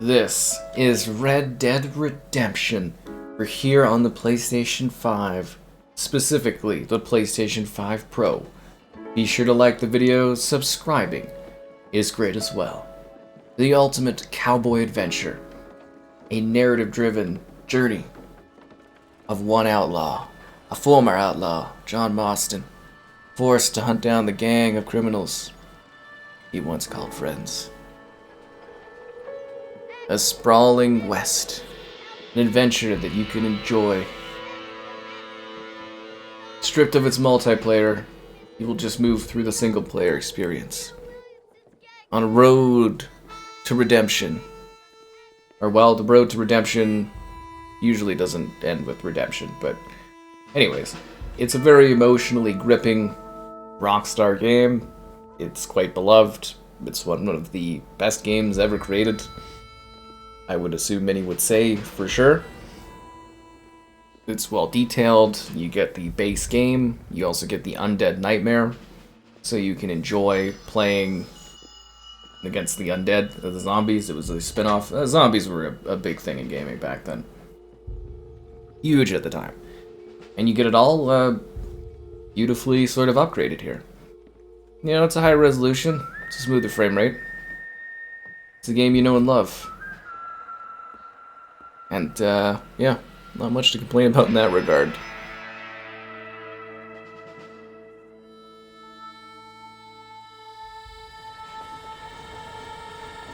This is Red Dead Redemption. We're here on the PlayStation 5, specifically the PlayStation 5 Pro. Be sure to like the video, subscribing is great as well. The ultimate cowboy adventure, a narrative-driven journey of one outlaw, a former outlaw, John Marston, forced to hunt down the gang of criminals he once called friends. A sprawling west, an adventure that you can enjoy. Stripped of its multiplayer, you will just move through the single-player experience. On a road to redemption. Or, well, the road to redemption usually doesn't end with redemption, but anyways, it's a very emotionally gripping Rockstar game. It's quite beloved. It's one of the best games ever created. I would assume many would say, for sure. It's well detailed. You get the base game. You also get the Undead Nightmare. So you can enjoy playing against the undead, the zombies. It was a spin-off. Zombies were a big thing in gaming back then. Huge at the time. And you get it all beautifully sort of upgraded here. You know, it's a high resolution. It's a smoother frame rate. It's a game you know and love. And, yeah, not much to complain about in that regard.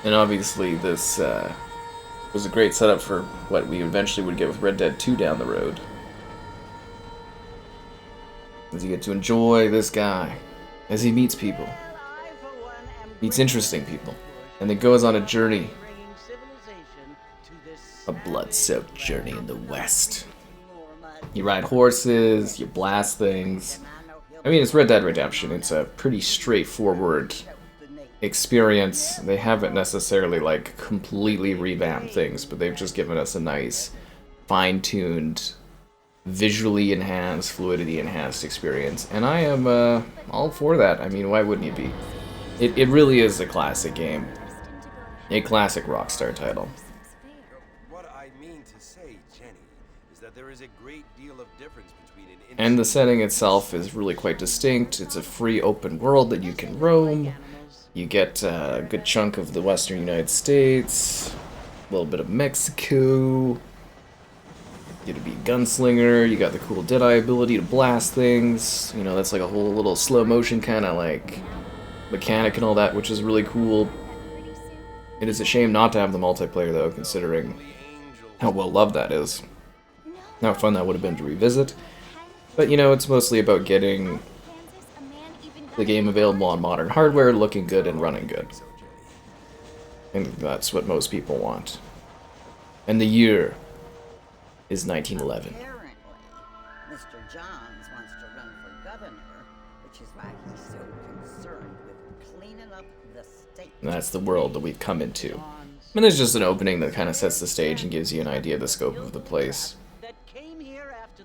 And obviously this was a great setup for what we eventually would get with Red Dead 2 down the road. As you get to enjoy this guy as he meets people. Meets interesting people. And then goes on a journey. A blood-soaked journey in the West. You ride horses, you blast things. I mean, it's Red Dead Redemption. It's a pretty straightforward experience. They haven't necessarily, like, completely revamped things, but they've just given us a nice, fine-tuned, visually enhanced, fluidity enhanced experience. And I am all for that. I mean, why wouldn't you be? It really is a classic game. A classic Rockstar title. And the setting itself is really quite distinct. It's a free open world that you can roam. You get a good chunk of the western United States, a little bit of Mexico. You get to be a gunslinger. You got the cool Deadeye ability to blast things. You know, that's like a whole little slow motion kind of like mechanic and all that, which is really cool. It is a shame not to have the multiplayer though, considering how well loved that is. How fun that would have been to revisit. But, you know, it's mostly about getting the game available on modern hardware, looking good and running good. And that's what most people want. And the year is 1911. Apparently, Mr. Johns wants to run for governor, which is why he's so concerned with cleaning up the state. And that's the world that we've come into. And there's just an opening that kind of sets the stage and gives you an idea of the scope of the place.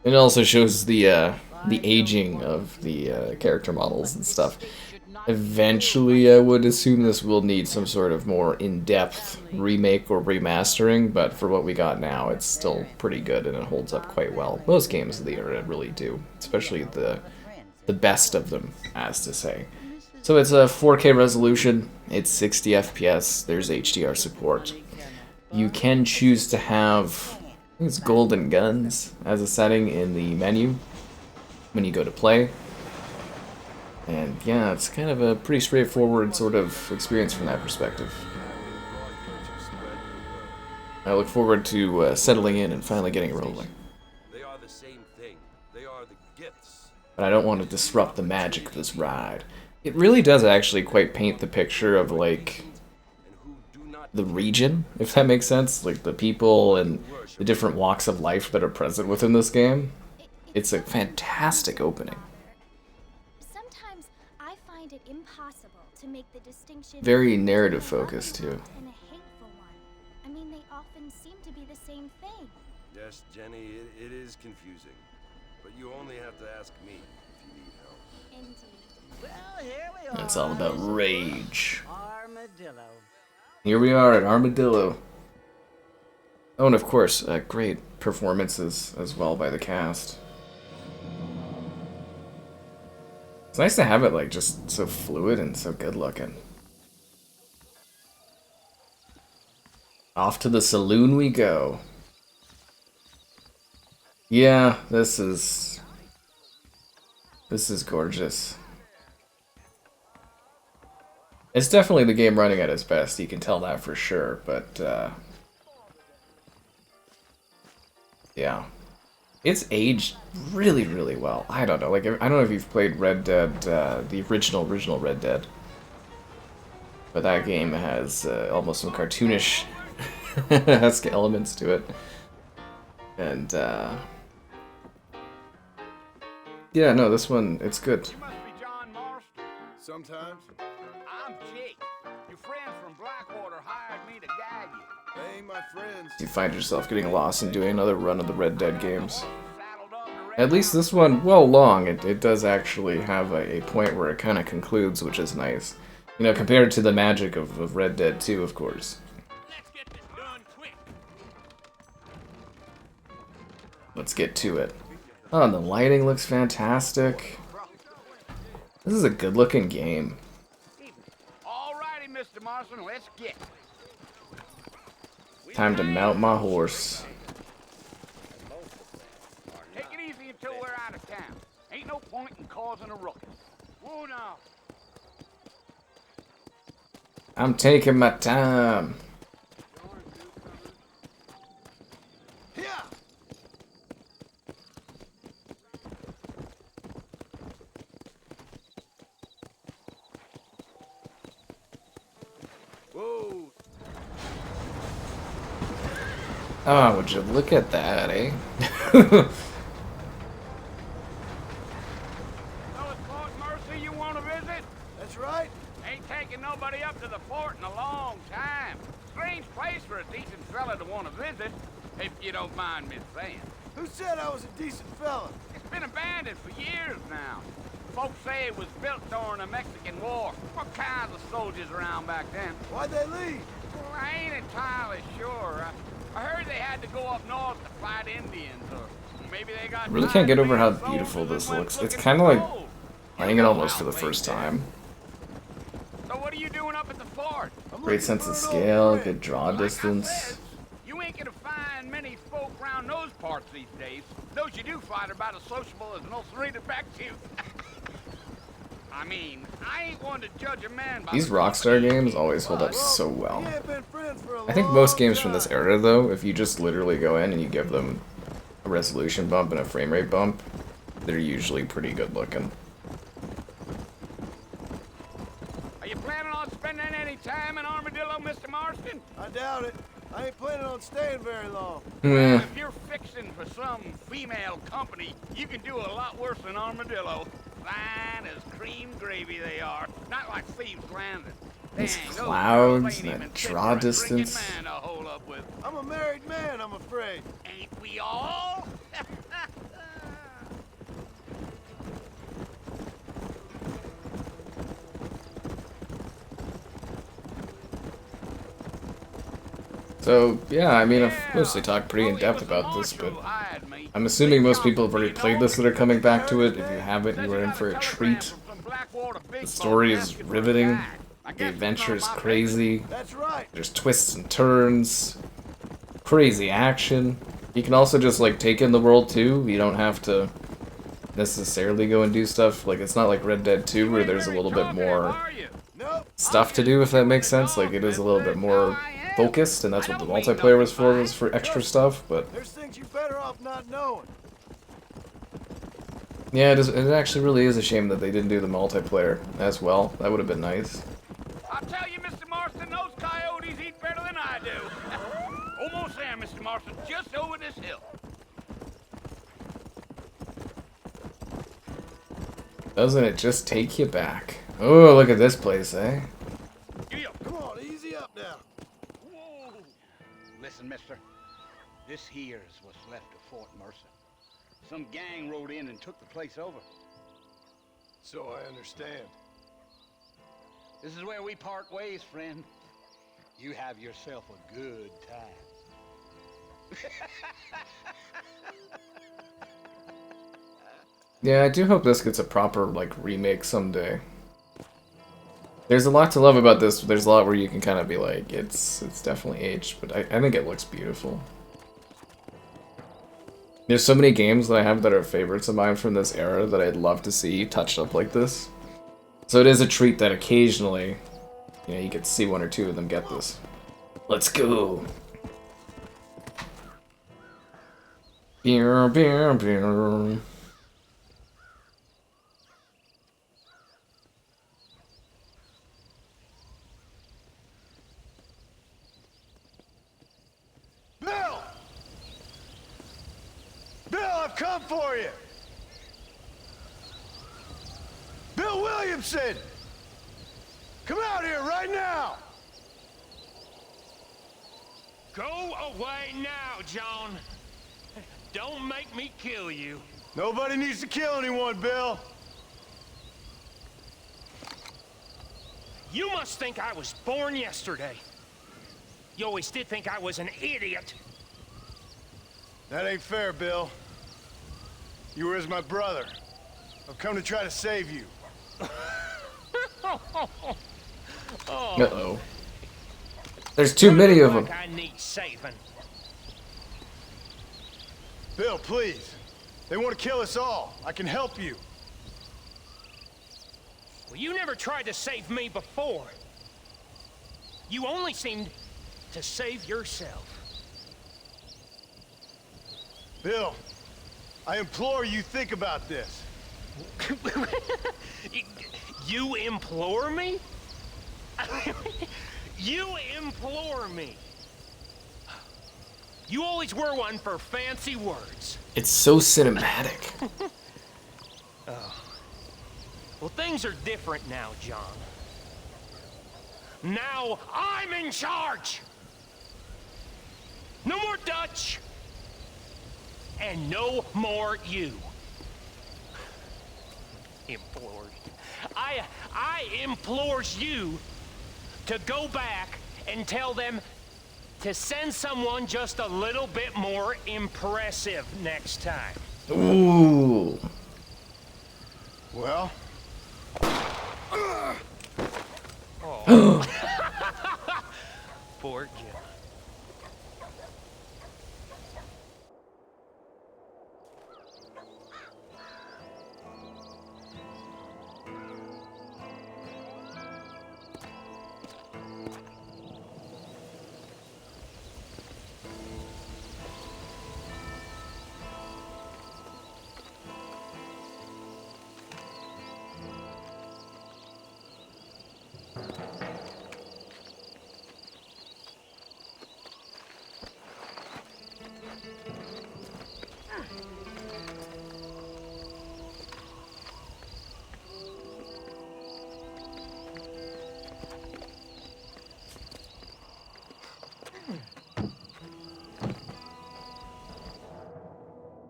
It also shows the aging of the character models and stuff. Eventually, I would assume this will need some sort of more in-depth remake or remastering, but for what we got now, it's still pretty good and it holds up quite well. Most games of the era really do, especially the best of them, as to say. So it's a 4K resolution, it's 60 FPS, there's HDR support. You can choose to have it's golden guns as a setting in the menu when you go to play. And yeah, it's kind of a pretty straightforward sort of experience from that perspective. I look forward to settling in and finally getting rolling. They are the same thing. They are the gifts. But I don't want to disrupt the magic of this ride. It really does actually quite paint the picture of, like, the region, if that makes sense. Like, the people and the different walks of life that are present within this game. It's a fantastic opening. Sometimes I find it impossible to make the distinction. Very narrative focused, too. And a hateful one. I mean, they often seem to be the same thing. Yes, Jenny, it is confusing. But you only have to ask me if you need help. Indeed. Well, here we And it's all about rage. Armadillo. Here we are at Armadillo. Oh, and of course, great performances as well by the cast. It's nice to have it like just so fluid and so good looking. Off to the saloon we go. Yeah, this is gorgeous. It's definitely the game running at its best, you can tell that for sure, but yeah. It's aged really, really well. I don't know, like, I don't know if you've played Red Dead, the original Red Dead. But that game has almost some cartoonish esque elements to it. And, yeah, no, this one, it's good. You must be John Marston. Sometimes I'm Jake. Your friends from Blackwater hired me to guide you. they ain't my friends. You find yourself getting lost and doing another run of the Red Dead games. Saddled up to At least this one, well, long, it does actually have a point where it kind of concludes, which is nice. You know, compared to the magic of Red Dead 2, of course. Let's get this done quick. Let's get to it. Oh, and the lighting looks fantastic. This is a good-looking game. All righty, Mr. Marston, let's get. Time to mount my horse. Take it easy until we're out of town. Ain't no point in causing a ruckus. Whoa now. I'm taking my time. Yeah. Whoa. Oh, would you look at that, eh? So it's Fort Mercer you want to visit? That's right. Ain't taking nobody up to the fort in a long time. Strange place for a decent fella to want to visit, if you don't mind me saying. Who said I was a decent fella? It's been abandoned for years now. Folks say it was built during the Mexican War. What kinds of soldiers around back then? Why'd they leave? Well, I ain't entirely sure. I heard they had to go up north to fight Indians, or maybe they got. I really can't get over how beautiful this looks. It's kind of like playing it almost for the first time. So what are you doing up at the fort? I'm Great looking sense for of an old scale, friend. good draw Like I distance. said, you ain't gonna find many folk around those parts these days. Those you do find are about as sociable as an ulcerated back tooth. I mean, I ain't one to judge a man by These the Rockstar games always hold up so We well. ain't been friends for a I think long most games from this time. era, though, if you just literally go in and you give them a resolution bump and a frame rate bump, they're usually pretty good looking. Are you planning on spending any time in Armadillo, Mr. Marston? I doubt it. I ain't planning on staying very long. Meh. If you're fixing for some female company, you can do a lot worse than Armadillo. Fine as cream gravy they are. Not like Thieves Landing. These Dang, those clouds girls ain't and that even fit draw for a distance. drinking man to hold up with. I'm a married man, I'm afraid. Ain't we all? So, yeah, I mean, I've mostly talked pretty in depth about this, but I'm assuming most people have already played this that are coming back to it. If you haven't, you are in for a treat. The story is riveting. The adventure is crazy. That's right. There's twists and turns. Crazy action. You can also just, like, take in the world, too. You don't have to necessarily go and do stuff. Like, it's not like Red Dead 2 where there's a little bit more Nope. stuff to do, if that makes sense. Like, it is a little bit more focused, and that's what the multiplayer was for extra stuff, but There's things you're better off not knowing. yeah, it actually really is a shame that they didn't do the multiplayer as well. That would have been nice. I'll tell you, Mr. Marston, those coyotes eat better than I do. Almost there, Mr. Marston, just over this hill. Doesn't it just take you back? Oh, look at this place, eh? Giddy up. Come on, easy up now. Whoa. Listen, mister. This here is what's left of Fort Mercer. Some gang rode in and took the place over. So I understand. This is where we part ways, friend. You have yourself a good time. Yeah, I do hope this gets a proper, like, remake someday. There's a lot to love about this, but there's a lot where you can kind of be like, it's definitely aged, but I think it looks beautiful. There's so many games that I have that are favorites of mine from this era that I'd love to see touched up like this. So it is a treat that occasionally, you know, you get to see one or two of them get this. Let's go! Beer, beer, beer. Bill! Bill, I've come for you! Bill Williamson! Come out here right now! Go away now, John. Don't make me kill you. Nobody needs to kill anyone, Bill. You must think I was born yesterday. You always did think I was an idiot. That ain't fair, Bill. You were as my brother. I've come to try to save you. Uh-oh. There's too many of them. I need saving. Bill, please. They want to kill us all. I can help you. Well, you never tried to save me before. You only seemed to save yourself. Bill, I implore you think about this. You implore me? You implore me. You always were one for fancy words. It's so cinematic. Well, things are different now, John. Now I'm in charge. No more Dutch. And no more you. Implored. I implores you to go back and tell them to send someone just a little bit more impressive next time. Ooh. Well? Oh. Poor Jim.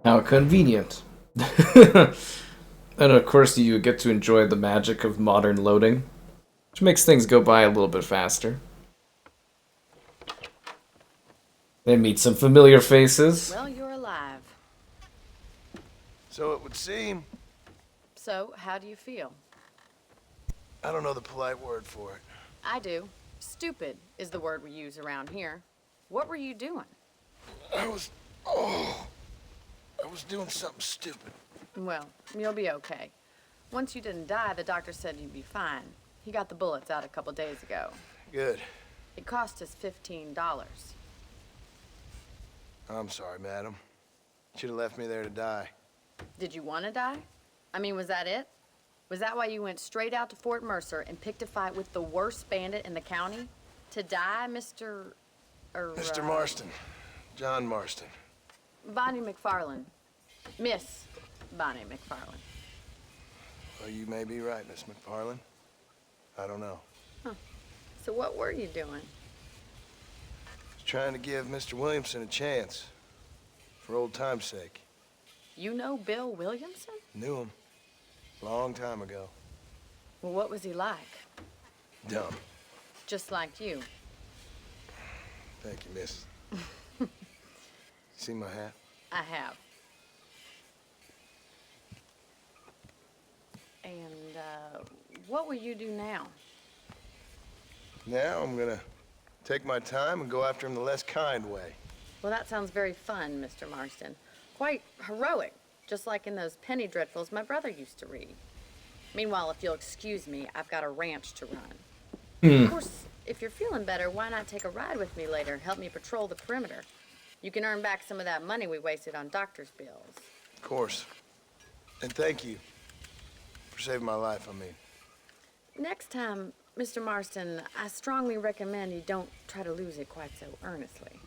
How convenient. And of course you get to enjoy the magic of modern loading, which makes things go by a little bit faster. And meet some familiar faces. Well, you're alive. So it would seem. So, how do you feel? I don't know the polite word for it. I do. Stupid is the word we use around here. What were you doing? I was doing something stupid. Well, you'll be okay. Once you didn't die, the doctor said you'd be fine. He got the bullets out a couple days ago. Good. It cost us $15. I'm sorry, madam. Should have left me there to die. Did you want to die? I mean, was that it? Was that why you went straight out to Fort Mercer and picked a fight with the worst bandit in the county? To die, Mr. Mr. Marston. John Marston. Bonnie McFarland. Miss Bonnie McFarland. Well, you may be right, Miss McFarland. I don't know. Huh. So what were you doing? Just trying to give Mr. Williamson a chance. For old time's sake. You know Bill Williamson? Knew him. Long time ago. Well, what was he like? Dumb. Just like you. Thank you, miss. See my hat? I have. And, what will you do now? Now I'm gonna take my time and go after him the less kind way. Well, that sounds very fun, Mr. Marston. Quite heroic, just like in those penny dreadfuls my brother used to read. Meanwhile, if you'll excuse me, I've got a ranch to run. Of course, if you're feeling better, why not take a ride with me later? Help me patrol the perimeter. You can earn back some of that money we wasted on doctor's bills. Of course. And thank you for saving my life, I mean. Next time, Mr. Marston, I strongly recommend you don't try to lose it quite so earnestly.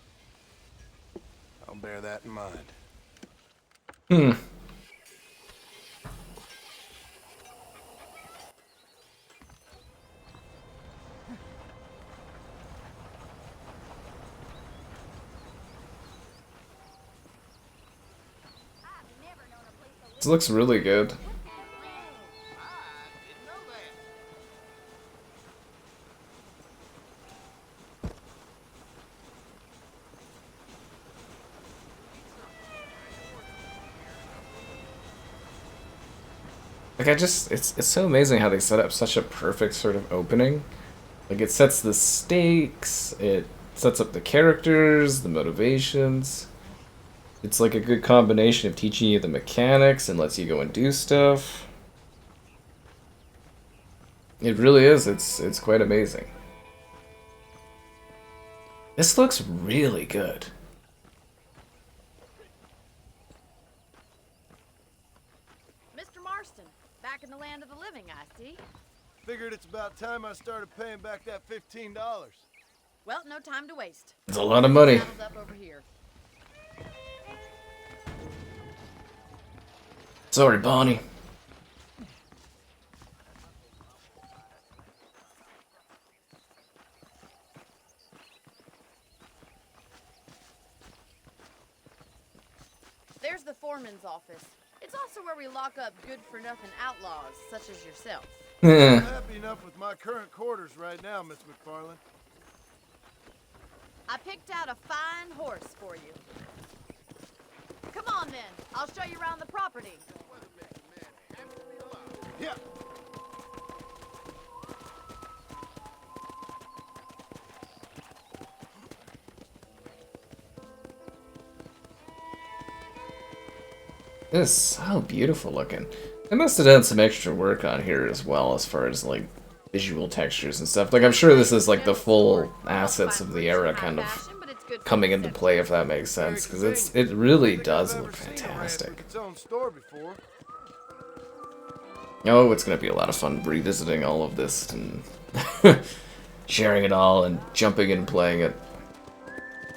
I'll bear that in mind. This looks really good. Like it's so amazing how they set up such a perfect sort of opening. Like it sets the stakes, it sets up the characters, the motivations. It's like a good combination of teaching you the mechanics and lets you go and do stuff. It really is, it's quite amazing. This looks really good. Mr. Marston, back in the land of the living, I see. Figured it's about time I started paying back that $15. Well, no time to waste. It's a lot of money. Saddles up over here. Sorry, Bonnie. There's the foreman's office. It's also where we lock up good-for-nothing outlaws, such as yourself. I'm happy enough with my current quarters right now, Miss McFarland. I picked out a fine horse for you. Come on, then. I'll show you around the property. Yeah. This is so beautiful looking. They must have done some extra work on here as well as far as like visual textures and stuff. Like I'm sure this is like the full assets of the era kind of coming into play, if that makes sense, because it really does look fantastic. Oh, it's gonna be a lot of fun revisiting all of this and sharing it all and jumping in and playing it.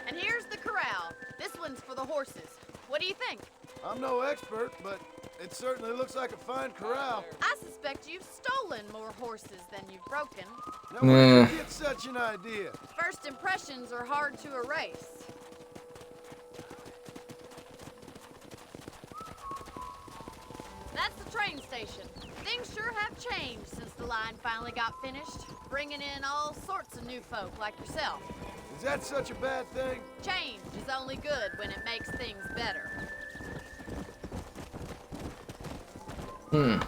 And here's the corral. This one's for the horses. What do you think? I'm no expert, but it certainly looks like a fine corral. I suspect you've stolen more horses than you've broken. Now, where did you get such an idea? First impressions are hard to erase. That's the train station. Things sure have changed since the line finally got finished, bringing in all sorts of new folk like yourself. Is that such a bad thing? Change is only good when it makes things better. So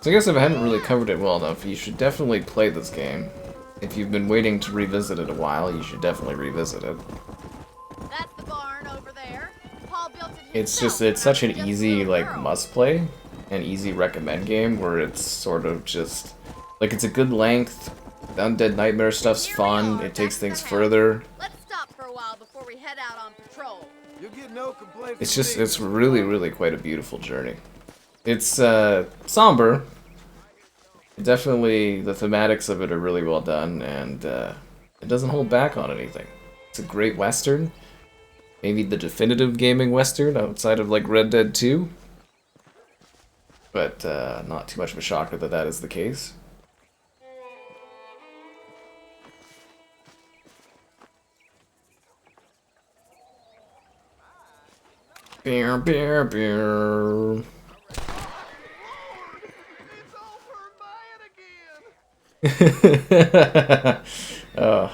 I guess if I hadn't really covered it well enough, you should definitely play this game. If you've been waiting to revisit it a while, you should definitely revisit it. That's the barn over there. Paul built it It's himself just, it's when I such an was just a easy, little like, girl. must-play and easy recommend game where it's sort of just, like, it's a good length, the Undead Nightmare stuff's Here we fun, are, it takes back things at the house. further. Let's stop for a while before we head out on patrol. You'll get no complaint It's from just, me, it's Mr. really, Farland. really quite a beautiful journey. It's, somber. Definitely, the thematics of it are really well done, and, it doesn't hold back on anything. It's a great western. Maybe the definitive gaming western outside of, like, Red Dead 2. But, not too much of a shocker that that is the case. Beer, beer, beer. Oh,